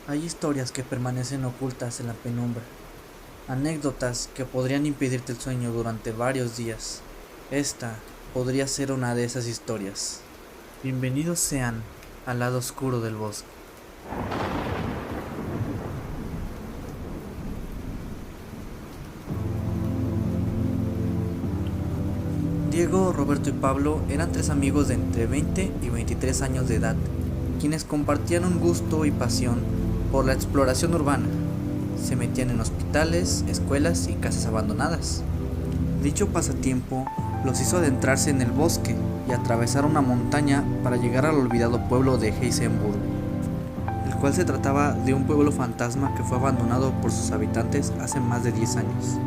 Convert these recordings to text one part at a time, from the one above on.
Hay historias que permanecen ocultas en la penumbra, anécdotas que podrían impedirte el sueño durante varios días. Esta podría ser una de esas historias. Bienvenidos sean al lado oscuro del bosque. Diego, Roberto y Pablo eran tres amigos de entre 20 y 23 años de edad, quienes compartían un gusto y pasión por la exploración urbana. Se metían en hospitales, escuelas y casas abandonadas. Dicho pasatiempo los hizo adentrarse en el bosque y atravesar una montaña para llegar al olvidado pueblo de Heisenberg, el cual se trataba de un pueblo fantasma que fue abandonado por sus habitantes hace más de 10 años.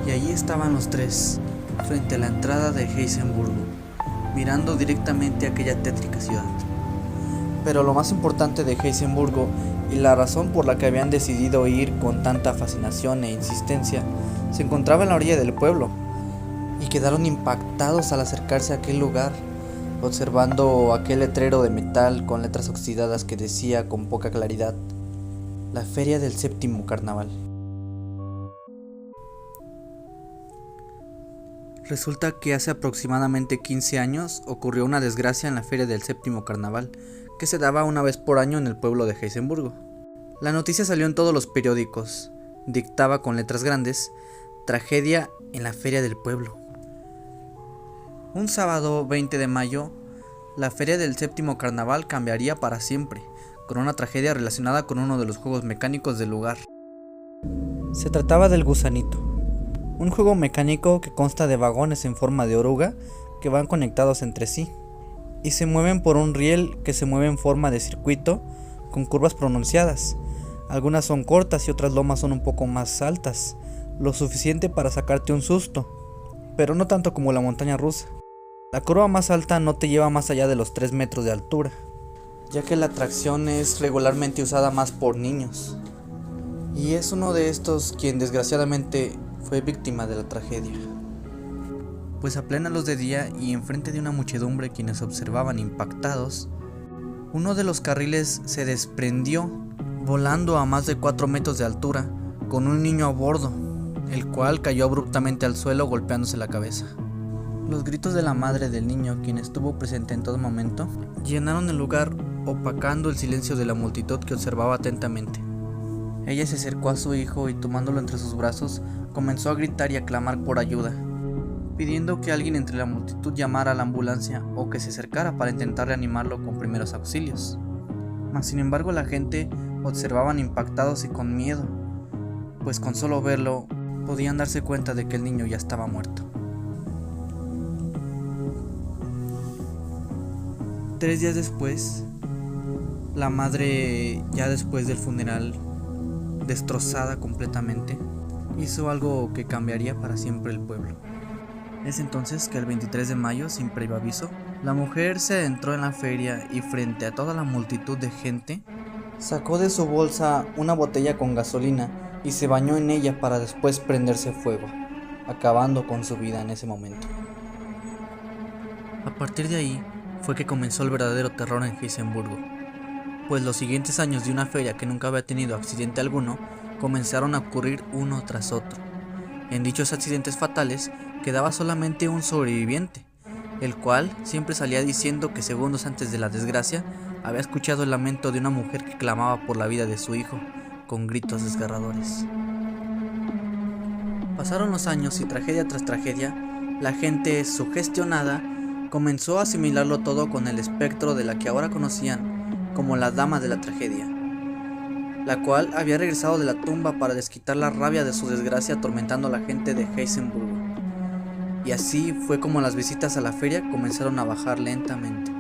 Y allí estaban los tres, frente a la entrada de Heisenberg, mirando directamente a aquella tétrica ciudad. Pero lo más importante de Heisenberg y la razón por la que habían decidido ir con tanta fascinación e insistencia se encontraba en la orilla del pueblo, y quedaron impactados al acercarse a aquel lugar, observando aquel letrero de metal con letras oxidadas que decía con poca claridad: la feria del séptimo carnaval. Resulta que hace aproximadamente 15 años ocurrió una desgracia en la feria del séptimo carnaval, que se daba una vez por año en el pueblo de Heisenberg. La noticia salió en todos los periódicos, dictaba con letras grandes: tragedia en la feria del pueblo. Un sábado 20 de mayo, la feria del séptimo carnaval cambiaría para siempre, con una tragedia relacionada con uno de los juegos mecánicos del lugar. Se trataba del gusanito, un juego mecánico que consta de vagones en forma de oruga que van conectados entre sí y se mueven por un riel que se mueve en forma de circuito con curvas pronunciadas. Algunas son cortas y otras lomas son un poco más altas, lo suficiente para sacarte un susto, pero no tanto como la montaña rusa. La curva más alta no te lleva más allá de los 3 metros de altura, ya que la atracción es regularmente usada más por niños. Y es uno de estos quien desgraciadamente fue víctima de la tragedia. Pues a plena luz de día y enfrente de una muchedumbre quienes observaban impactados, uno de los carriles se desprendió, volando a más de 4 metros de altura, con un niño a bordo, el cual cayó abruptamente al suelo golpeándose la cabeza. Los gritos de la madre del niño, quien estuvo presente en todo momento, llenaron el lugar, opacando el silencio de la multitud que observaba atentamente. Ella se acercó a su hijo y, tomándolo entre sus brazos, comenzó a gritar y a clamar por ayuda, pidiendo que alguien entre la multitud llamara a la ambulancia o que se acercara para intentar reanimarlo con primeros auxilios. Mas sin embargo la gente observaban impactados y con miedo, pues con solo verlo podían darse cuenta de que el niño ya estaba muerto. 3 días después, la madre, ya después del funeral, destrozada completamente, hizo algo que cambiaría para siempre el pueblo. Es entonces que el 23 de mayo, sin previo aviso, la mujer se adentró en la feria y, frente a toda la multitud de gente, sacó de su bolsa una botella con gasolina y se bañó en ella para después prenderse fuego, acabando con su vida en ese momento. A partir de ahí fue que comenzó el verdadero terror en Heisenberg, pues los siguientes años de una feria que nunca había tenido accidente alguno comenzaron a ocurrir uno tras otro. En dichos accidentes fatales quedaba solamente un sobreviviente, el cual siempre salía diciendo que segundos antes de la desgracia había escuchado el lamento de una mujer que clamaba por la vida de su hijo con gritos desgarradores. Pasaron los años y tragedia tras tragedia, la gente sugestionada comenzó a asimilarlo todo con el espectro de la que ahora conocían como la Dama de la Tragedia, la cual había regresado de la tumba para desquitar la rabia de su desgracia atormentando a la gente de Heisenberg. Y así fue como las visitas a la feria comenzaron a bajar lentamente.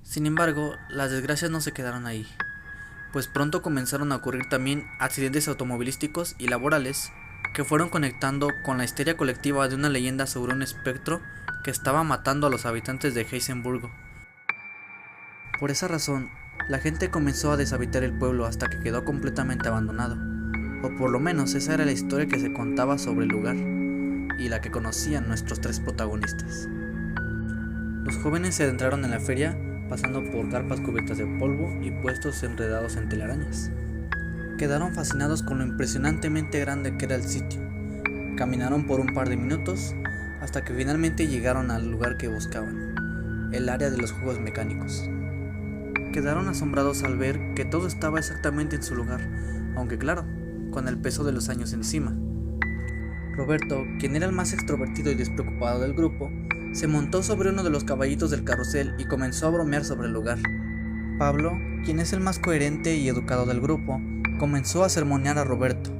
Sin embargo, las desgracias no se quedaron ahí, pues pronto comenzaron a ocurrir también accidentes automovilísticos y laborales que fueron conectando con la histeria colectiva de una leyenda sobre un espectro que estaba matando a los habitantes de Heisenberg. Por esa razón, la gente comenzó a deshabitar el pueblo hasta que quedó completamente abandonado, o por lo menos esa era la historia que se contaba sobre el lugar, y la que conocían nuestros tres protagonistas. Los jóvenes se adentraron en la feria pasando por carpas cubiertas de polvo y puestos enredados en telarañas. Quedaron fascinados con lo impresionantemente grande que era el sitio. Caminaron por un par de minutos hasta que finalmente llegaron al lugar que buscaban, el área de los juegos mecánicos. Quedaron asombrados al ver que todo estaba exactamente en su lugar, aunque claro, con el peso de los años encima. Roberto, quien era el más extrovertido y despreocupado del grupo, se montó sobre uno de los caballitos del carrusel y comenzó a bromear sobre el lugar. Pablo, quien es el más coherente y educado del grupo, comenzó a sermonear a Roberto,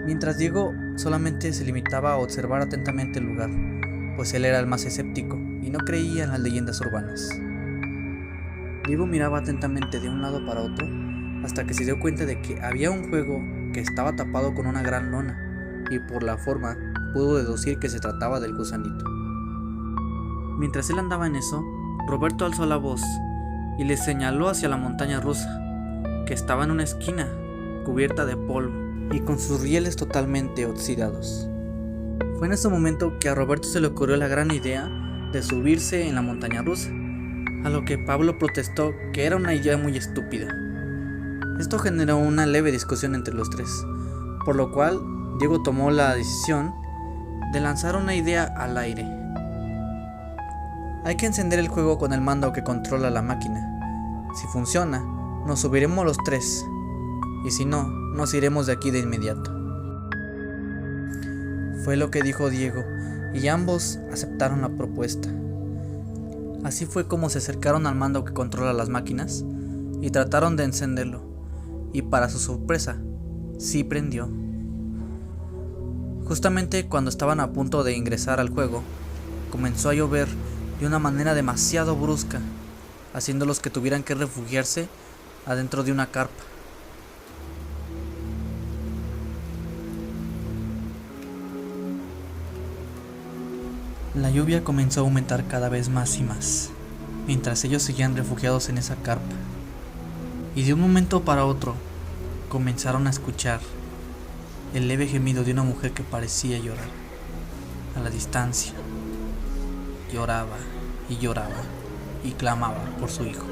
mientras Diego solamente se limitaba a observar atentamente el lugar, pues él era el más escéptico y no creía en las leyendas urbanas. Diego miraba atentamente de un lado para otro hasta que se dio cuenta de que había un juego que estaba tapado con una gran lona, y por la forma pudo deducir que se trataba del gusanito. Mientras él andaba en eso, Roberto alzó la voz y le señaló hacia la montaña rusa, que estaba en una esquina, cubierta de polvo y con sus rieles totalmente oxidados. Fue en ese momento que a Roberto se le ocurrió la gran idea de subirse en la montaña rusa, a lo que Pablo protestó que era una idea muy estúpida. Esto generó una leve discusión entre los tres, por lo cual Diego tomó la decisión de lanzar una idea al aire. Hay que encender el juego con el mando que controla la máquina. Si funciona, nos subiremos los tres, y si no, nos iremos de aquí de inmediato. Fue lo que dijo Diego, y ambos aceptaron la propuesta. Así fue como se acercaron al mando que controla las máquinas y trataron de encenderlo, y para su sorpresa, sí prendió. Justamente cuando estaban a punto de ingresar al juego, comenzó a llover de una manera demasiado brusca, haciéndolos que tuvieran que refugiarse adentro de una carpa. La lluvia comenzó a aumentar cada vez más y más, mientras ellos seguían refugiados en esa carpa, y de un momento para otro comenzaron a escuchar el leve gemido de una mujer que parecía llorar. A la distancia, lloraba y clamaba por su hijo.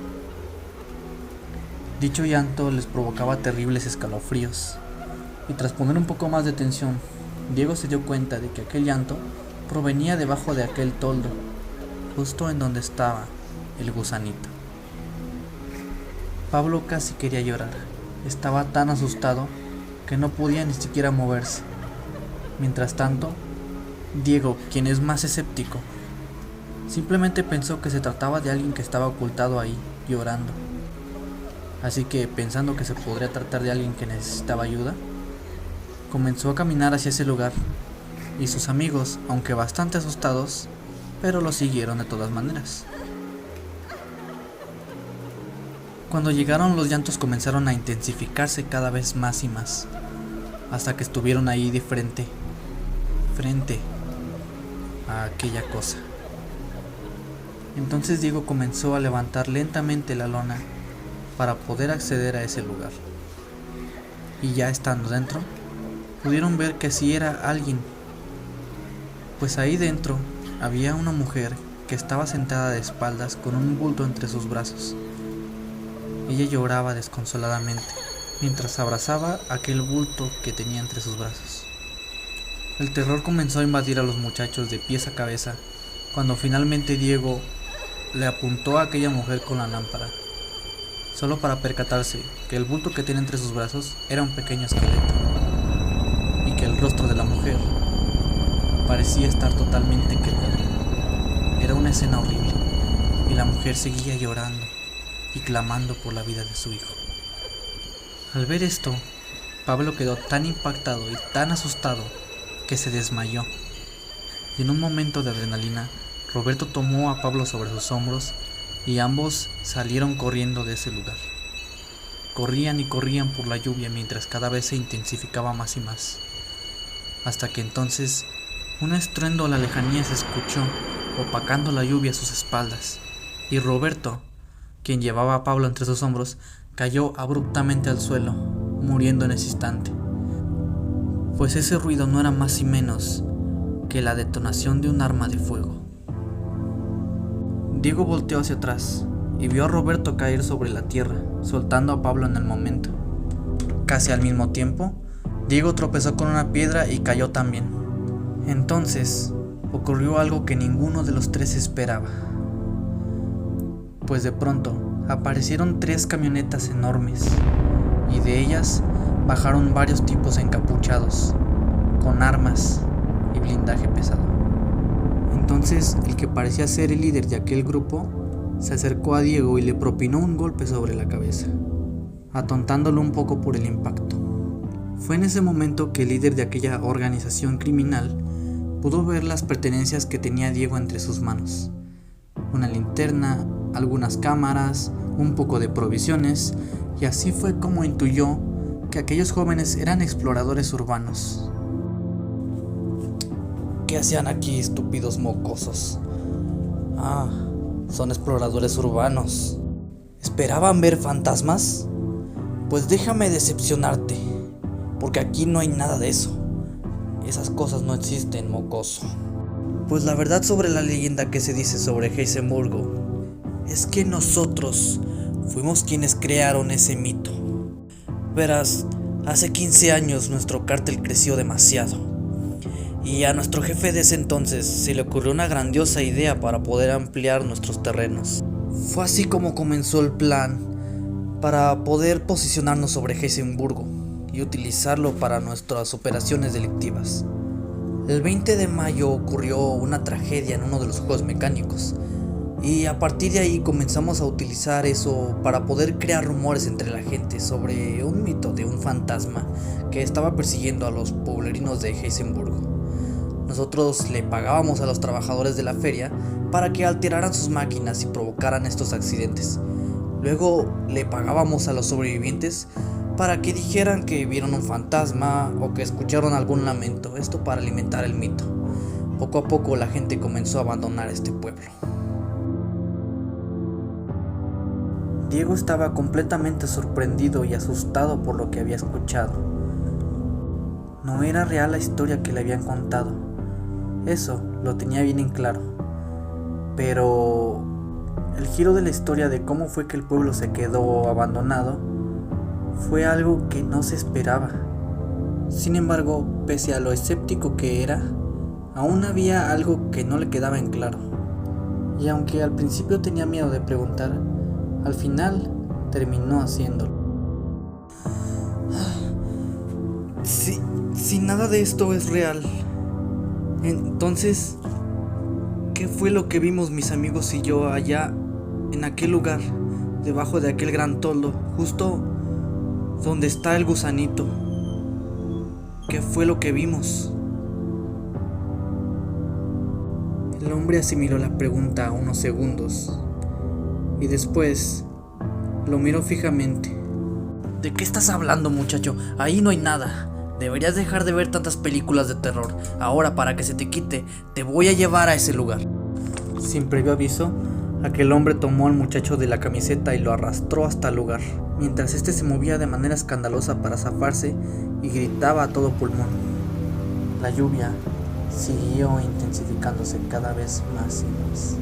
Dicho llanto les provocaba terribles escalofríos, y tras poner un poco más de tensión, Diego se dio cuenta de que aquel llanto provenía debajo de aquel toldo, justo en donde estaba el gusanito. Pablo casi quería llorar, estaba tan asustado que no podía ni siquiera moverse. Mientras tanto, Diego, quien es más escéptico, simplemente pensó que se trataba de alguien que estaba ocultado ahí, llorando. Así que, pensando que se podría tratar de alguien que necesitaba ayuda, comenzó a caminar hacia ese lugar, y sus amigos, aunque bastante asustados, pero lo siguieron de todas maneras. Cuando llegaron, los llantos comenzaron a intensificarse cada vez más y más, hasta que estuvieron ahí de frente a aquella cosa. Entonces Diego comenzó a levantar lentamente la lona para poder acceder a ese lugar. Y ya estando dentro, pudieron ver que sí era alguien, pues ahí dentro había una mujer que estaba sentada de espaldas con un bulto entre sus brazos. Ella lloraba desconsoladamente mientras abrazaba aquel bulto que tenía entre sus brazos. El terror comenzó a invadir a los muchachos de pies a cabeza cuando finalmente Diego le apuntó a aquella mujer con la lámpara, solo para percatarse que el bulto que tenía entre sus brazos era un pequeño esqueleto y que el rostro de la mujer parecía estar totalmente quemado. Era una escena horrible y la mujer seguía llorando y clamando por la vida de su hijo. Al ver esto, Pablo quedó tan impactado y tan asustado que se desmayó, y en un momento de adrenalina, Roberto tomó a Pablo sobre sus hombros y ambos salieron corriendo de ese lugar. Corrían y corrían por la lluvia mientras cada vez se intensificaba más y más, hasta que entonces un estruendo a la lejanía se escuchó, opacando la lluvia a sus espaldas, y Roberto, quien llevaba a Pablo entre sus hombros, cayó abruptamente al suelo, muriendo en ese instante. Pues ese ruido no era más y menos que la detonación de un arma de fuego. Diego volteó hacia atrás y vio a Roberto caer sobre la tierra, soltando a Pablo en el momento. Casi al mismo tiempo, Diego tropezó con una piedra y cayó también. Entonces, ocurrió algo que ninguno de los tres esperaba. Pues de pronto, aparecieron 3 camionetas enormes, y de ellas bajaron varios tipos encapuchados, con armas y blindaje pesado. Entonces, el que parecía ser el líder de aquel grupo se acercó a Diego y le propinó un golpe sobre la cabeza, atontándolo un poco por el impacto. Fue en ese momento que el líder de aquella organización criminal pudo ver las pertenencias que tenía Diego entre sus manos: una linterna, algunas cámaras, un poco de provisiones, y así fue como intuyó que aquellos jóvenes eran exploradores urbanos. ¿Qué hacían aquí, estúpidos mocosos? Ah, son exploradores urbanos. ¿Esperaban ver fantasmas? Pues déjame decepcionarte, porque aquí no hay nada de eso. Esas cosas no existen, mocoso. Pues la verdad sobre la leyenda que se dice sobre Heisenburgo es que nosotros fuimos quienes crearon ese mito. Verás, hace 15 años nuestro cártel creció demasiado, y a nuestro jefe de ese entonces se le ocurrió una grandiosa idea para poder ampliar nuestros terrenos. Fue así como comenzó el plan para poder posicionarnos sobre Heisenburgo y utilizarlo para nuestras operaciones delictivas. El 20 de mayo ocurrió una tragedia en uno de los juegos mecánicos, y a partir de ahí comenzamos a utilizar eso para poder crear rumores entre la gente sobre un mito de un fantasma que estaba persiguiendo a los pueblerinos de Heisenburgo. Nosotros le pagábamos a los trabajadores de la feria para que alteraran sus máquinas y provocaran estos accidentes. Luego le pagábamos a los sobrevivientes para que dijeran que vieron un fantasma o que escucharon algún lamento, esto para alimentar el mito. Poco a poco la gente comenzó a abandonar este pueblo. Diego estaba completamente sorprendido y asustado por lo que había escuchado. No era real la historia que le habían contado, eso lo tenía bien en claro, pero el giro de la historia de cómo fue que el pueblo se quedó abandonado fue algo que no se esperaba. Sin embargo, pese a lo escéptico que era, aún había algo que no le quedaba en claro, y aunque al principio tenía miedo de preguntar, al final terminó haciéndolo. Si nada de esto es real, entonces, ¿qué fue lo que vimos mis amigos y yo allá en aquel lugar, debajo de aquel gran toldo, justo donde está el gusanito? ¿Qué fue lo que vimos? El hombre asimiló la pregunta unos segundos y después lo miró fijamente. ¿De qué estás hablando, muchacho? Ahí no hay nada. Deberías dejar de ver tantas películas de terror. Ahora, para que se te quite, te voy a llevar a ese lugar. Sin previo aviso, aquel hombre tomó al muchacho de la camiseta y lo arrastró hasta el lugar, mientras este se movía de manera escandalosa para zafarse y gritaba a todo pulmón. La lluvia siguió intensificándose cada vez más y más.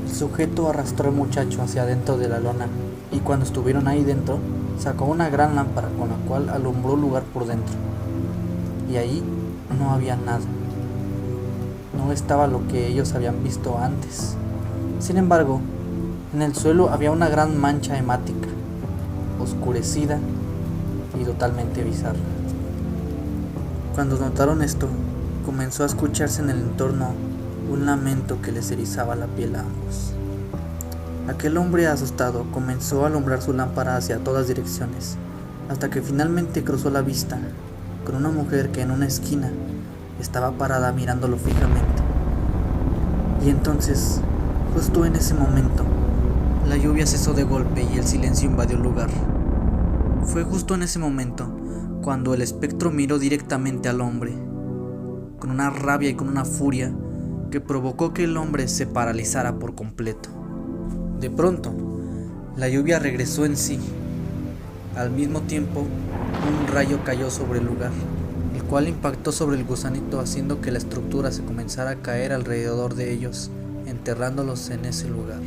El sujeto arrastró al muchacho hacia adentro de la lona, y cuando estuvieron ahí dentro, sacó una gran lámpara con la cual alumbró el lugar por dentro. Y ahí no había nada. No estaba lo que ellos habían visto antes. Sin embargo, en el suelo había una gran mancha hemática, oscurecida y totalmente bizarra. Cuando notaron esto, comenzó a escucharse en el entorno un lamento que les erizaba la piel a ambos. Aquel hombre asustado comenzó a alumbrar su lámpara hacia todas direcciones, hasta que finalmente cruzó la vista con una mujer que en una esquina estaba parada mirándolo fijamente. Y entonces, justo en ese momento, la lluvia cesó de golpe y el silencio invadió el lugar. Fue justo en ese momento cuando el espectro miró directamente al hombre, con una rabia y con una furia que provocó que el hombre se paralizara por completo. De pronto, la lluvia regresó en sí. Al mismo tiempo, un rayo cayó sobre el lugar, cual impactó sobre el gusanito, haciendo que la estructura se comenzara a caer alrededor de ellos enterrándolos en ese lugar.